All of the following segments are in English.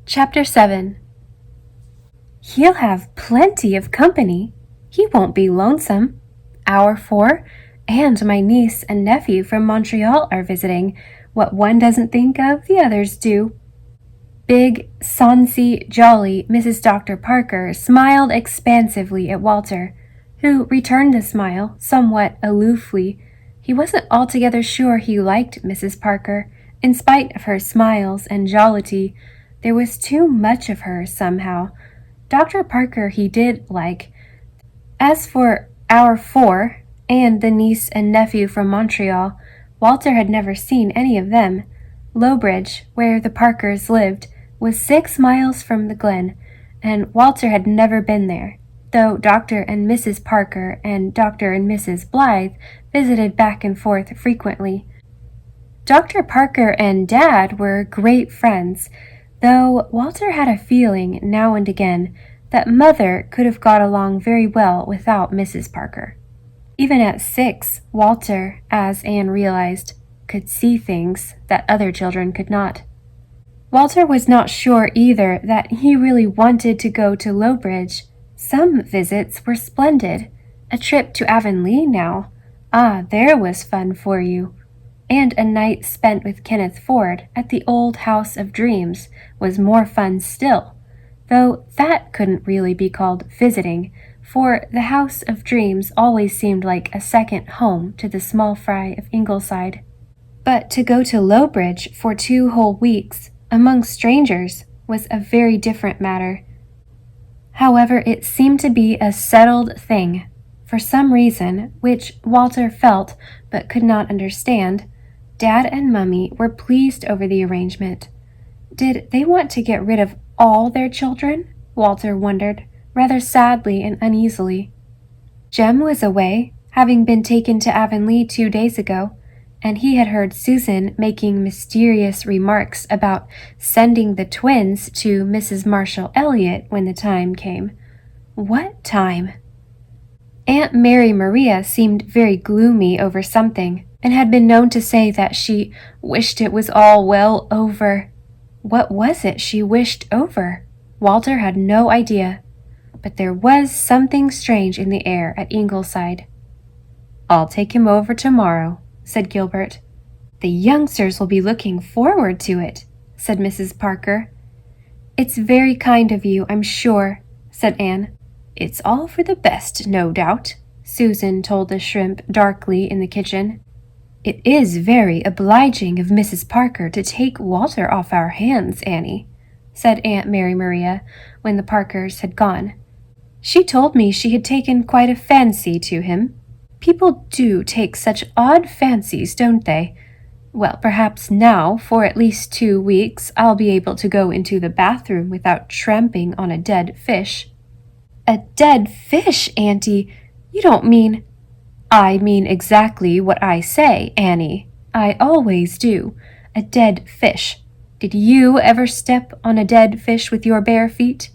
Chapter 7. He'll have plenty of company. He won't be lonesome. Our 4 and my niece and nephew from Montreal are visiting. What one doesn't think of, the others do. Big, sonsy, jolly Mrs. Dr. Parker smiled expansively at Walter, who returned the smile somewhat aloofly. He wasn't altogether sure he liked Mrs. Parker, in spite of her smiles and jollity. There was too much of her, somehow. Dr. Parker he did like. As for our 4 and the niece and nephew from Montreal, Walter had never seen any of them. Lowbridge, where the Parkers lived, was 6 miles from the glen, and Walter had never been there, though Dr. and Mrs. Parker and Dr. and Mrs. Blythe visited back and forth frequently. Dr. Parker and Dad were great friends, though Walter had a feeling now and again that Mother could have got along very well without Mrs. Parker. Even at 6, Walter, as Anne realized, could see things that other children could not. Walter was not sure either that he really wanted to go to Lowbridge. Some visits were splendid. A trip to Avonlea now. Ah, there was fun for you. And a night spent with Kenneth Ford at the old House of Dreams was more fun still, though that couldn't really be called visiting, for the House of Dreams always seemed like a second home to the small fry of Ingleside. But to go to Lowbridge for 2 whole weeks, among strangers, was a very different matter. However, it seemed to be a settled thing. For some reason, which Walter felt but could not understand, Dad and Mummy were pleased over the arrangement. Did they want to get rid of all their children? Walter wondered, rather sadly and uneasily. Jem was away, having been taken to Avonlea 2 days ago, and he had heard Susan making mysterious remarks about sending the twins to Mrs. Marshall Elliott when the time came. What time? Aunt Mary Maria seemed very gloomy over something, and had been known to say that she wished it was all well over. What was it she wished over? Walter had no idea, but there was something strange in the air at Ingleside. "I'll take him over tomorrow," said Gilbert. "The youngsters will be looking forward to it," said Mrs. Parker. "It's very kind of you, I'm sure," said Anne. "It's all for the best, no doubt," Susan told the shrimp darkly in the kitchen. "It is very obliging of Mrs. Parker to take Walter off our hands, Annie," said Aunt Mary Maria when the Parkers had gone. "She told me she had taken quite a fancy to him. People do take such odd fancies, don't they? Well, perhaps now, for at least 2 weeks, I'll be able to go into the bathroom without tramping on a dead fish." "A dead fish, Auntie? You don't mean—" "I mean exactly what I say, Annie. I always do. A dead fish. Did you ever step on a dead fish with your bare feet?"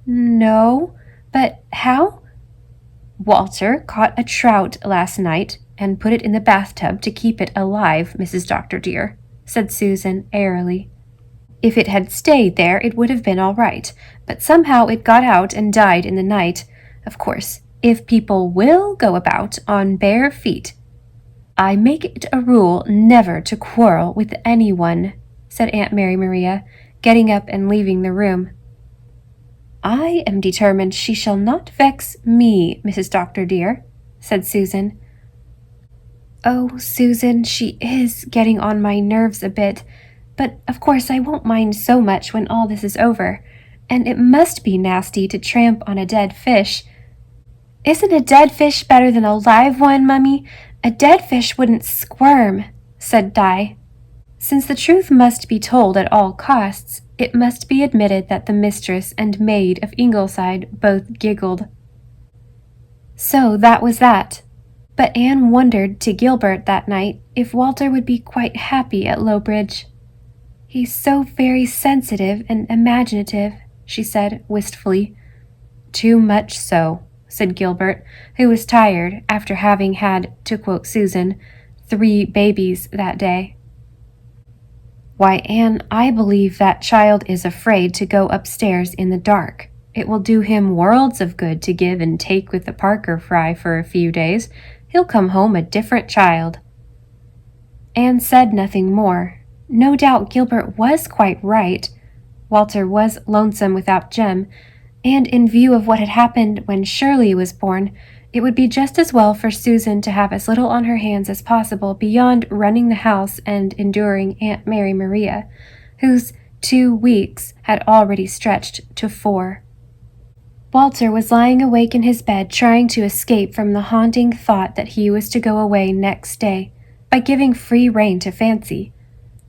"No, but how?" "Walter caught a trout last night and put it in the bathtub to keep it alive, Mrs. Dr. dear," said Susan airily. "If it had stayed there, it would have been all right, but somehow it got out and died in the night. Of course, if people will go about on bare feet—" "I make it a rule never to quarrel with anyone," said Aunt Mary Maria, getting up and leaving the room. "I am determined she shall not vex me, Mrs. Dr. dear," said Susan. "Oh, Susan, she is getting on my nerves a bit, but of course I won't mind so much when all this is over, and it must be nasty to tramp on a dead fish." "Isn't a dead fish better than a live one, Mummy? A dead fish wouldn't squirm," said Di. Since the truth must be told at all costs, it must be admitted that the mistress and maid of Ingleside both giggled. So that was that. But Anne wondered to Gilbert that night if Walter would be quite happy at Lowbridge. "He's so very sensitive and imaginative," she said wistfully. "Too much so," said Gilbert, who was tired after having had, to quote Susan, 3 babies that day. Why, Anne, I believe that child is afraid to go upstairs in the dark. It will do him worlds of good to give and take with the Parker fry for a few days. He'll come home a different child." Anne said nothing more. No doubt Gilbert was quite right. Walter was lonesome without Jem, and in view of what had happened when Shirley was born, it would be just as well for Susan to have as little on her hands as possible beyond running the house and enduring Aunt Mary Maria, whose 2 weeks had already stretched to 4. Walter was lying awake in his bed trying to escape from the haunting thought that he was to go away next day by giving free rein to fancy.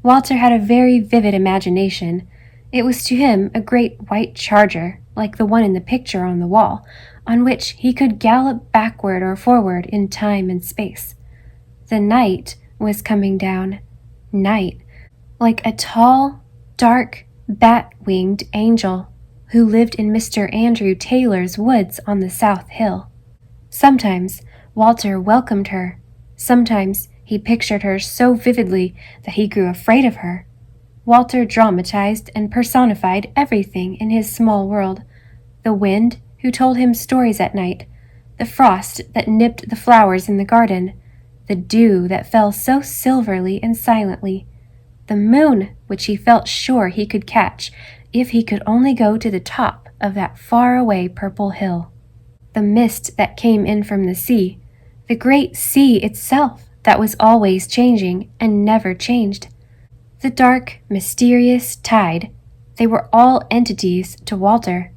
Walter had a very vivid imagination. It was to him a great white charger, like the one in the picture on the wall, on which he could gallop backward or forward in time and space. The night was coming down. Night, like a tall, dark, bat-winged angel who lived in Mr. Andrew Taylor's woods on the South Hill. Sometimes Walter welcomed her. Sometimes he pictured her so vividly that he grew afraid of her. Walter dramatized and personified everything in his small world. The wind, who told him stories at night, the frost that nipped the flowers in the garden, the dew that fell so silverly and silently, the moon which he felt sure he could catch if he could only go to the top of that far-away purple hill, the mist that came in from the sea, the great sea itself that was always changing and never changed, the dark, mysterious tide. They were all entities to Walter.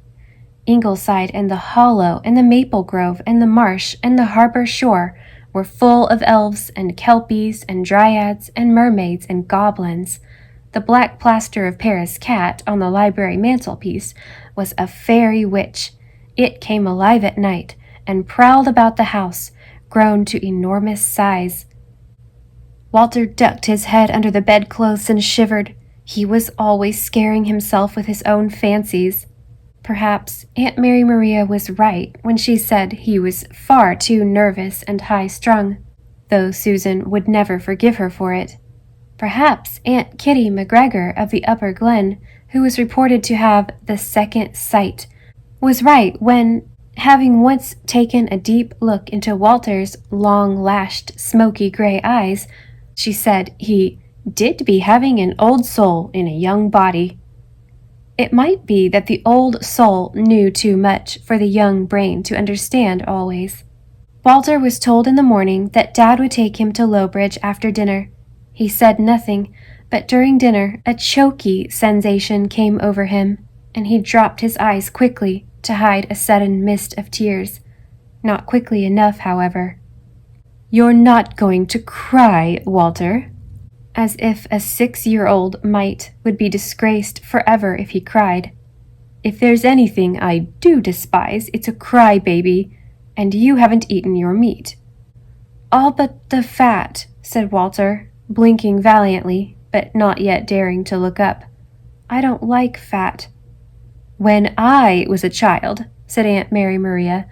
Ingleside and the hollow and the maple grove and the marsh and the harbor shore were full of elves and kelpies and dryads and mermaids and goblins. The black plaster of Paris cat on the library mantelpiece was a fairy witch. It came alive at night and prowled about the house, grown to enormous size. Walter ducked his head under the bedclothes and shivered. He was always scaring himself with his own fancies. Perhaps Aunt Mary Maria was right when she said he was far too nervous and high-strung, though Susan would never forgive her for it. Perhaps Aunt Kitty McGregor of the Upper Glen, who was reported to have the second sight, was right when, having once taken a deep look into Walter's long-lashed, smoky gray eyes, she said he did be having an old soul in a young body. It might be that the old soul knew too much for the young brain to understand always. Walter was told in the morning that Dad would take him to Lowbridge after dinner. He said nothing, but during dinner a choky sensation came over him, and he dropped his eyes quickly to hide a sudden mist of tears. Not quickly enough, however. "You're not going to cry, Walter?" As if a 6-year-old mite would be disgraced forever if he cried. "If there's anything I do despise, it's a cry-baby, and you haven't eaten your meat." "All but the fat," said Walter, blinking valiantly, but not yet daring to look up. "I don't like fat." "When I was a child," said Aunt Mary Maria,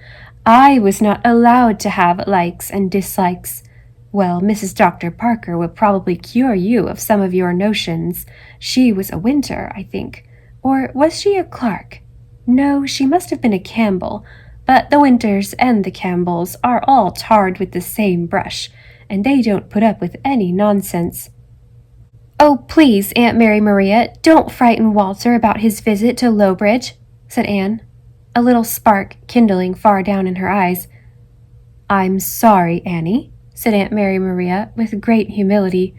"I was not allowed to have likes and dislikes. Well, Mrs. Dr. Parker would probably cure you of some of your notions. She was a Winter, I think. Or was she a Clark? No, she must have been a Campbell. But the Winters and the Campbells are all tarred with the same brush, and they don't put up with any nonsense." "Oh, please, Aunt Mary Maria, don't frighten Walter about his visit to Lowbridge," said Anne, a little spark kindling far down in her eyes. "I'm sorry, Annie," said Aunt Mary Maria with great humility.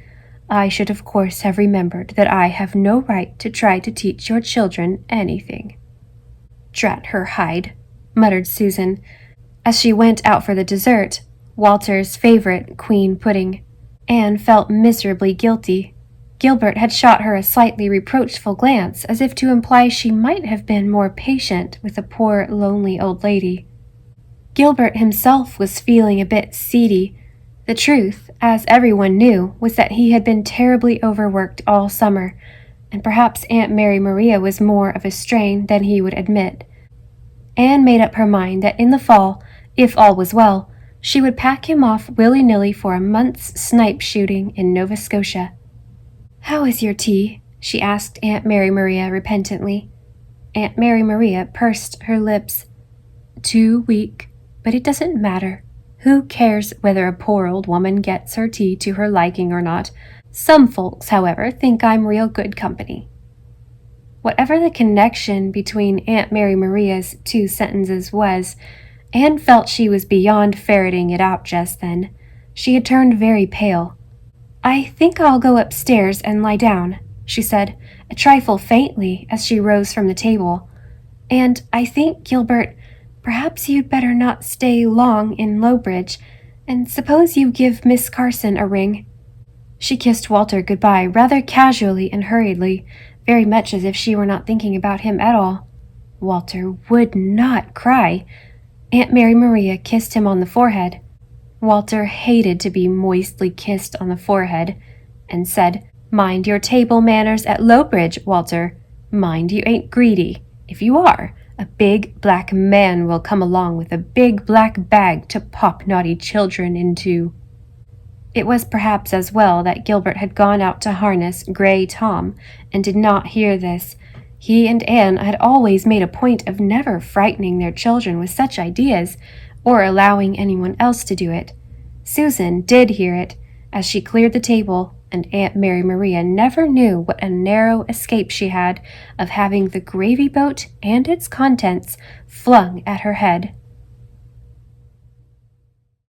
"I should of course have remembered that I have no right to try to teach your children anything." "Drat her hide," muttered Susan, as she went out for the dessert, Walter's favorite queen pudding. Anne felt miserably guilty. Gilbert had shot her a slightly reproachful glance, as if to imply she might have been more patient with the poor, lonely old lady. Gilbert himself was feeling a bit seedy. The truth, as everyone knew, was that he had been terribly overworked all summer, and perhaps Aunt Mary Maria was more of a strain than he would admit. Anne made up her mind that in the fall, if all was well, she would pack him off willy-nilly for a month's snipe shooting in Nova Scotia. How is your tea? She asked Aunt Mary Maria repentantly. Aunt Mary Maria pursed her lips. Too weak, but it doesn't matter. Who cares whether a poor old woman gets her tea to her liking or not? Some folks, however, think I'm real good company. Whatever the connection between Aunt Mary Maria's two sentences was, Anne felt she was beyond ferreting it out just then. She had turned very pale. I think I'll go upstairs and lie down, she said, a trifle faintly, as she rose from the table. And I think, Gilbert, perhaps you'd better not stay long in Lowbridge, and suppose you give Miss Carson a ring. She kissed Walter good-bye rather casually and hurriedly, very much as if she were not thinking about him at all. Walter would not cry. Aunt Mary Maria kissed him on the forehead. Walter hated to be moistly kissed on the forehead, and said, Mind your table manners at Lowbridge, Walter. Mind you ain't greedy. If you are, a big black man will come along with a big black bag to pop naughty children into. It was perhaps as well that Gilbert had gone out to harness Grey Tom, and did not hear this. He and Anne had always made a point of never frightening their children with such ideas, or allowing anyone else to do it. Susan did hear it, as she cleared the table, and Aunt Mary Maria never knew what a narrow escape she had of having the gravy boat and its contents flung at her head.